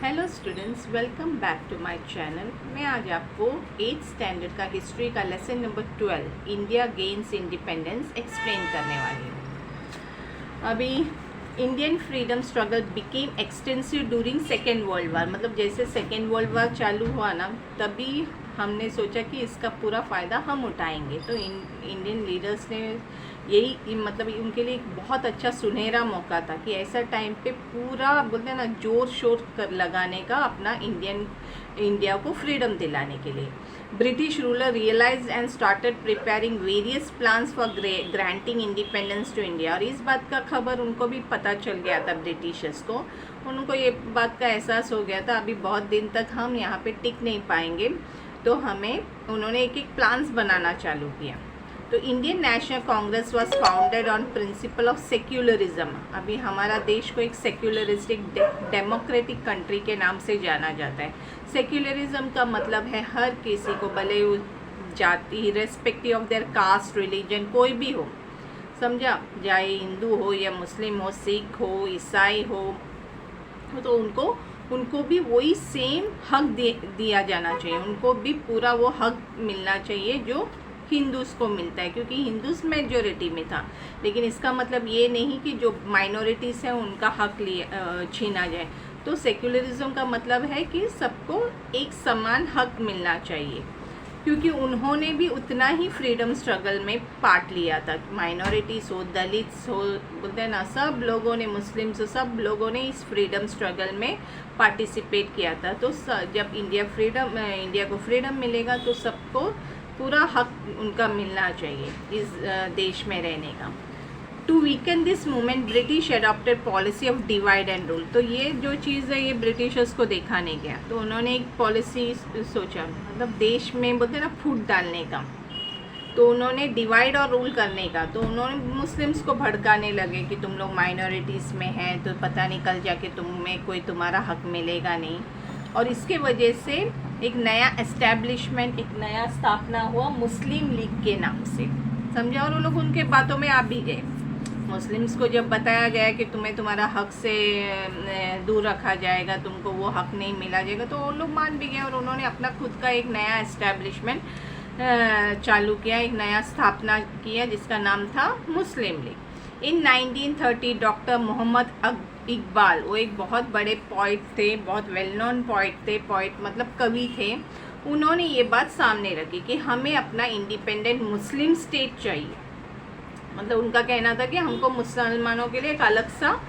Hello students, welcome back to my channel. मैं आज आपको 8th स्टैंडर्ड का हिस्ट्री का lesson number 12 India gains independence explain करने वाली हूँ। अभी Indian freedom struggle became extensive during second world war, मतलब जैसे सेकेंड वर्ल्ड वार चालू हुआ ना, तभी हमने सोचा कि इसका पूरा फ़ायदा हम उठाएंगे। तो इंडियन लीडर्स ने यही मतलब उनके लिए एक बहुत अच्छा सुनहरा मौका था कि ऐसा टाइम पे पूरा बोलते हैं ना जोर शोर कर लगाने का अपना इंडिया को फ्रीडम दिलाने के लिए। British ruler realised and started preparing various plans for granting independence to India. और इस बात का खबर उनको भी पता चल गया था ब्रिटिशर्स को, उनको ये बात का एहसास हो गया था अभी बहुत दिन तक हम यहाँ पे टिक नहीं पाएंगे, तो उन्होंने एक एक प्लान्स बनाना चालू किया। तो Indian national Congress was founded on principle of secularism. अभी हमारा देश को एक सेक्युलरिस्टिक डेमोक्रेटिक कंट्री के नाम से जाना जाता है। सेक्युलरिज्म का मतलब है हर किसी को, भले जाति, respective of their caste, religion, कोई भी हो, समझा, चाहे हिंदू हो या मुस्लिम हो, सिख हो, ईसाई हो, तो उनको भी वही सेम हक दिया जाना चाहिए। उनको भी पूरा वो हक मिलना चाहिए जो हिंदूस को मिलता है, क्योंकि हिंदूस मेजॉरिटी में था। लेकिन इसका मतलब ये नहीं कि जो माइनॉरिटीज़ हैं उनका हक छीना जाए। तो सेक्युलरिज्म का मतलब है कि सबको एक समान हक मिलना चाहिए, क्योंकि उन्होंने भी उतना ही फ्रीडम स्ट्रगल में पार्ट लिया था। माइनॉरिटीज़ हो, दलित्स हो, बोलते हैं ना, सब लोगों ने, मुस्लिम्स हो, सब लोगों ने इस फ्रीडम स्ट्रगल में पार्टिसिपेट किया था। तो जब इंडिया को फ्रीडम मिलेगा तो सबको पूरा हक उनका मिलना चाहिए इस देश में रहने का। To weaken this movement British adopted policy of divide and rule. तो ये जो चीज़ है ये ब्रिटिशर्स को देखा नहीं गया, तो उन्होंने एक पॉलिसी सोचा, मतलब देश में बोलते हैं ना फूट डालने का। तो उन्होंने डिवाइड और रूल करने का, तो उन्होंने मुस्लिम्स को भड़काने लगे कि तुम लोग माइनॉरिटीज़ में हैं तो पता नहीं कल जाके तुम्हें कोई तुम्हारा हक मिलेगा नहीं। और इसके वजह से एक नया एस्टैब्लिशमेंट, एक नया स्थापना हुआ मुस्लिम लीग के नाम से, समझा। और वो लोग उनके बातों में आ भी गए। मुस्लिम्स को जब बताया गया कि तुम्हें तुम्हारा हक से दूर रखा जाएगा, तुमको वो हक नहीं मिला जाएगा, तो वो लोग मान भी गए और उन्होंने अपना खुद का एक नया एस्टैब्लिशमेंट चालू किया, एक नया स्थापना किया जिसका नाम था मुस्लिम लीग। इन 1930 डॉक्टर मोहम्मद इकबाल, वो एक बहुत बड़े पोइट थे, बहुत वेल नोन पोइट थे, पोइट मतलब कवि थे। उन्होंने ये बात सामने रखी कि हमें अपना इंडिपेंडेंट मुस्लिम स्टेट चाहिए। मतलब उनका कहना था कि हमको मुसलमानों के लिए एक अलग सा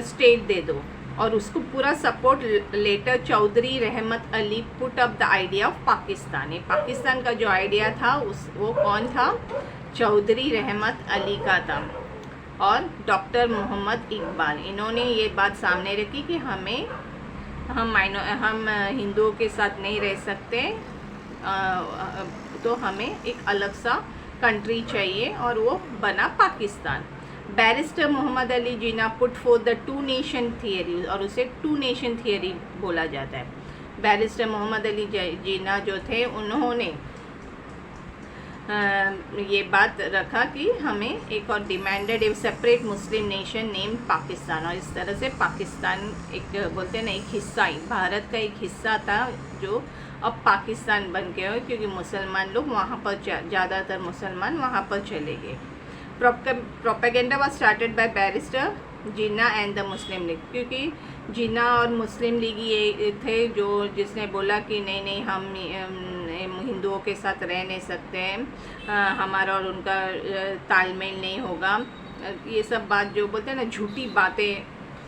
स्टेट दे दो, और उसको पूरा सपोर्ट लेटर चौधरी रहमत Ali put up the idea of Pakistan. Pakistan का जो आइडिया था वो कौन था? चौधरी रहमत अली का था और डॉक्टर मोहम्मद इकबाल। इन्होंने ये बात सामने रखी कि हम हिंदुओं के साथ नहीं रह सकते, तो हमें एक अलग सा कंट्री चाहिए, और वो बना Pakistan. Barrister Mohammad Ali Jinnah put for the two nation theory, और उसे टू नेशन थियरी बोला जाता है। बैरिस्टर मोहम्मद अली जिन्ना जो थे, उन्होंने ये बात रखा कि हमें एक और डिमांडेड ए सेपरेट मुस्लिम नेशन नेम पाकिस्तान। और इस तरह से पाकिस्तान एक बोलते हैं ना एक हिस्सा, भारत का एक हिस्सा था जो अब पाकिस्तान बन गया है, क्योंकि मुसलमान लोग वहाँ पर, ज़्यादातर मुसलमान वहाँ पर चले गए। Propaganda was started by barrister Jinnah and the Muslim league, क्योंकि जिन्ना और मुस्लिम लीग ये थे जिसने बोला कि नहीं हम हिंदुओं के साथ रह नहीं सकते हैं, हमारा और उनका तालमेल नहीं होगा। ये सब बात जो बोलते हैं ना, झूठी बातें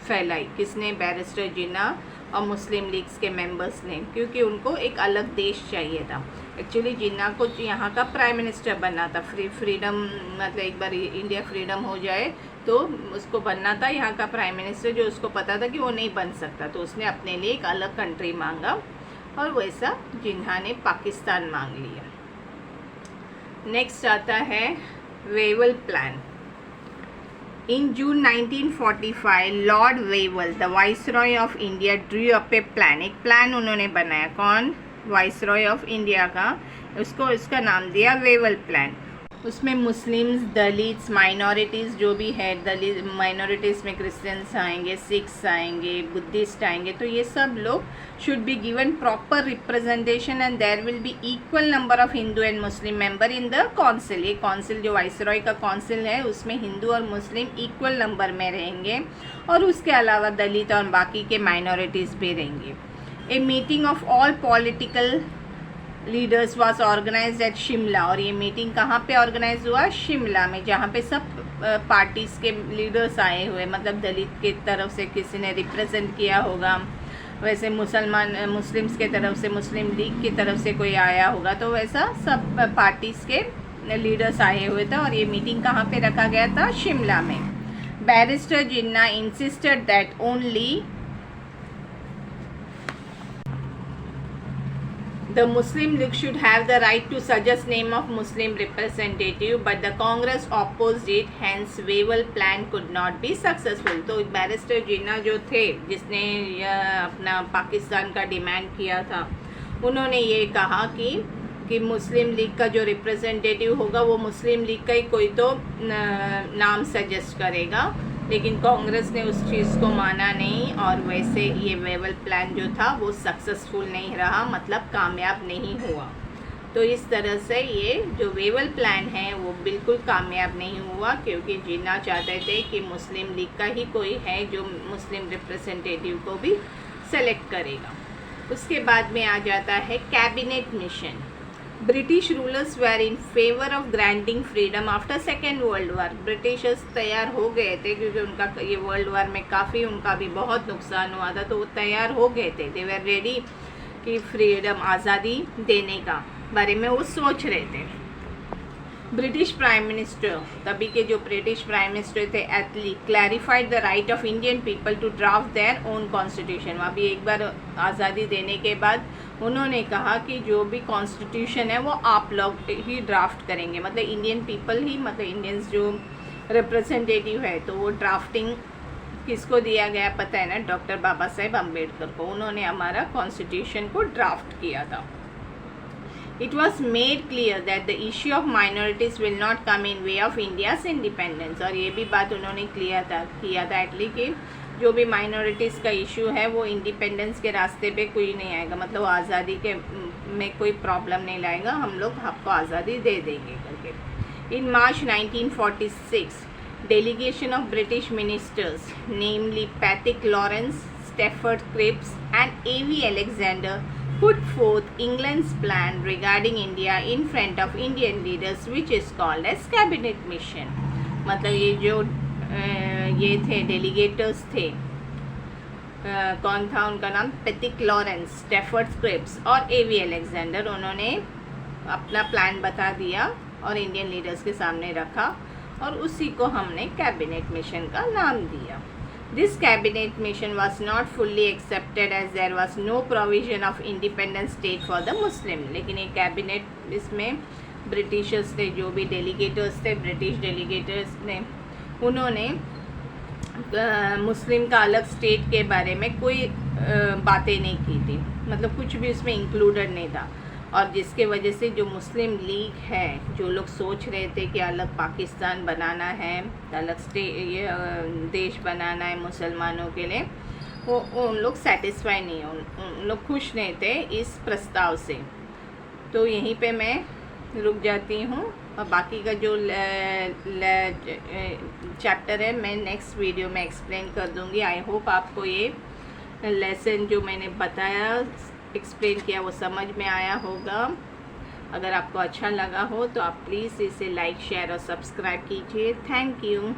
फैलाई। किसने? बैरिस्टर जिन्ना और मुस्लिम लीग्स के मेंबर्स ने, क्योंकि उनको एक अलग देश चाहिए था। एक्चुअली जिन्ना को यहाँ का प्राइम मिनिस्टर बनना था। फ्रीडम मतलब एक बार इंडिया फ्रीडम हो जाए तो उसको बनना था यहाँ का प्राइम मिनिस्टर, जो उसको पता था कि वो नहीं बन सकता, तो उसने अपने लिए एक अलग कंट्री मांगा, और वैसा जिन्ना ने पाकिस्तान मांग लिया। नेक्स्ट आता है Wavell plan. In June 1945 Lord Wavell, the viceroy of India, Drew up A plan. एक प्लान उन्होंने बनाया। कौन? वाइसरॉय ऑफ इंडिया का। इसका नाम दिया वेवल प्लान। उसमें मुस्लिम्स, दलित्स, माइनॉरिटीज़ जो भी है, दलित माइनॉरिटीज़ में क्रिश्चियंस आएंगे, सिख्स आएंगे, बुद्धिस्ट आएंगे, तो ये सब लोग should be given proper representation and there will be equal number of Hindu and Muslim member in the council. ये काउंसिल जो वाइसरॉय का काउंसिल है उसमें हिंदू और मुस्लिम इक्वल नंबर में रहेंगे, और उसके अलावा दलित और बाकी के माइनॉरिटीज़ भी रहेंगे। A meeting of all political leaders was organised at Shimla, और ये मीटिंग कहाँ पे ऑर्गेनाइज हुआ? शिमला में, जहाँ पे सब पार्टीज़ के लीडर्स आए हुए, मतलब दलित के तरफ से किसी ने रिप्रेजेंट किया होगा, वैसे मुस्लिम्स के तरफ से मुस्लिम लीग की तरफ से कोई आया होगा, तो वैसा सब पार्टीज़ के लीडर्स आए हुए थे। और ये मीटिंग कहाँ पे रखा गया था? शिमला में। Barrister Jinnah insisted that only the Muslim League should have the right to suggest name of Muslim representative, but the Congress opposed it, hence Wavell plan could not be successful। तो barrister जिन्ना जो थे, जिसने अपना पाकिस्तान का demand किया था, उन्होंने ये कहा कि मुस्लिम लीग का जो रिप्रेजेंटेटिव होगा वो मुस्लिम लीग का ही कोई तो नाम सजेस्ट करेगा, लेकिन कांग्रेस ने उस चीज़ को माना नहीं, और वैसे ये वेवल प्लान जो था वो सक्सेसफुल नहीं रहा, मतलब कामयाब नहीं हुआ। तो इस तरह से ये जो वेवल प्लान है वो बिल्कुल कामयाब नहीं हुआ, क्योंकि जिन्ना चाहते थे कि मुस्लिम लीग का ही कोई है जो मुस्लिम रिप्रेजेंटेटिव को भी सेलेक्ट करेगा। उसके बाद में आ जाता है cabinet mission. British rulers were in favour of granting freedom after second world war. Britishers तैयार हो गए थे, क्योंकि उनका ये वर्ल्ड वार में काफ़ी उनका भी बहुत नुकसान हुआ था, तो वो तैयार हो गए थे। दे वर रेडी कि फ्रीडम, आज़ादी देने का बारे में वो सोच रहे थे। ब्रिटिश प्राइम मिनिस्टर, तभी के जो ब्रिटिश प्राइम मिनिस्टर थे Attlee, clarified the right of Indian people to draft their own constitution. अभी एक बार आज़ादी देने के बाद उन्होंने कहा कि जो भी कॉन्स्टिट्यूशन है वो आप लोग ही ड्राफ्ट करेंगे, मतलब इंडियन पीपल ही, मतलब इंडियंस जो रिप्रेजेंटेटिव है, तो वो ड्राफ्टिंग किसको दिया गया पता है ना? डॉक्टर बाबा साहेब अम्बेडकर को। उन्होंने हमारा कॉन्स्टिट्यूशन को ड्राफ्ट किया था। It was made clear that the issue of minorities will not come in way of India's independence। और ये भी बात उन्होंने किया था एटली कि जो भी माइनॉरिटीज़ का इशू है वो इंडिपेंडेंस के रास्ते पे कोई नहीं आएगा, मतलब आज़ादी के में कोई प्रॉब्लम नहीं लाएगा, हम लोग आपको आज़ादी दे देंगे करके। In March 1946 delegation of British ministers namely Pethick Lawrence, Stafford Cripps and A.V. Alexander put forth England's plan regarding India in front of Indian leaders, which is called as cabinet mission। मतलब ये जो ये थे डेलीगेटर्स थे, कौन था उनका नाम? पैथिक लॉरेंस, स्टेफर्ड क्रिप्स और A.V. Alexander। उन्होंने अपना प्लान बता दिया और इंडियन लीडर्स के सामने रखा, और उसी को हमने कैबिनेट मिशन का नाम दिया। This cabinet mission was not fully accepted as there was no provision of independent state for the Muslim। लेकिन ये कैबिनेट, इसमें ब्रिटिशर्स थे, जो भी डेलीगेटर्स थे, ब्रिटिश डेलीगेटर्स ने, उन्होंने मुस्लिम का अलग स्टेट के बारे में कोई बातें नहीं की थी, मतलब कुछ भी उसमें इंक्लूडेड नहीं था। और जिसके वजह से जो मुस्लिम लीग है, जो लोग सोच रहे थे कि अलग पाकिस्तान बनाना है, अलग देश बनाना है मुसलमानों के लिए, वो उन लोग सेटिस्फाई नहीं, उन लोग खुश नहीं थे इस प्रस्ताव से। तो यहीं पे मैं रुक जाती हूँ, और बाकी का जो चैप्टर है मैं नेक्स्ट वीडियो में एक्सप्लेन कर दूँगी। आई होप आपको ये लेसन जो मैंने बताया, एक्सप्लेन किया, वो समझ में आया होगा। अगर आपको अच्छा लगा हो तो आप प्लीज़ इसे लाइक, शेयर और सब्सक्राइब कीजिए। Thank you.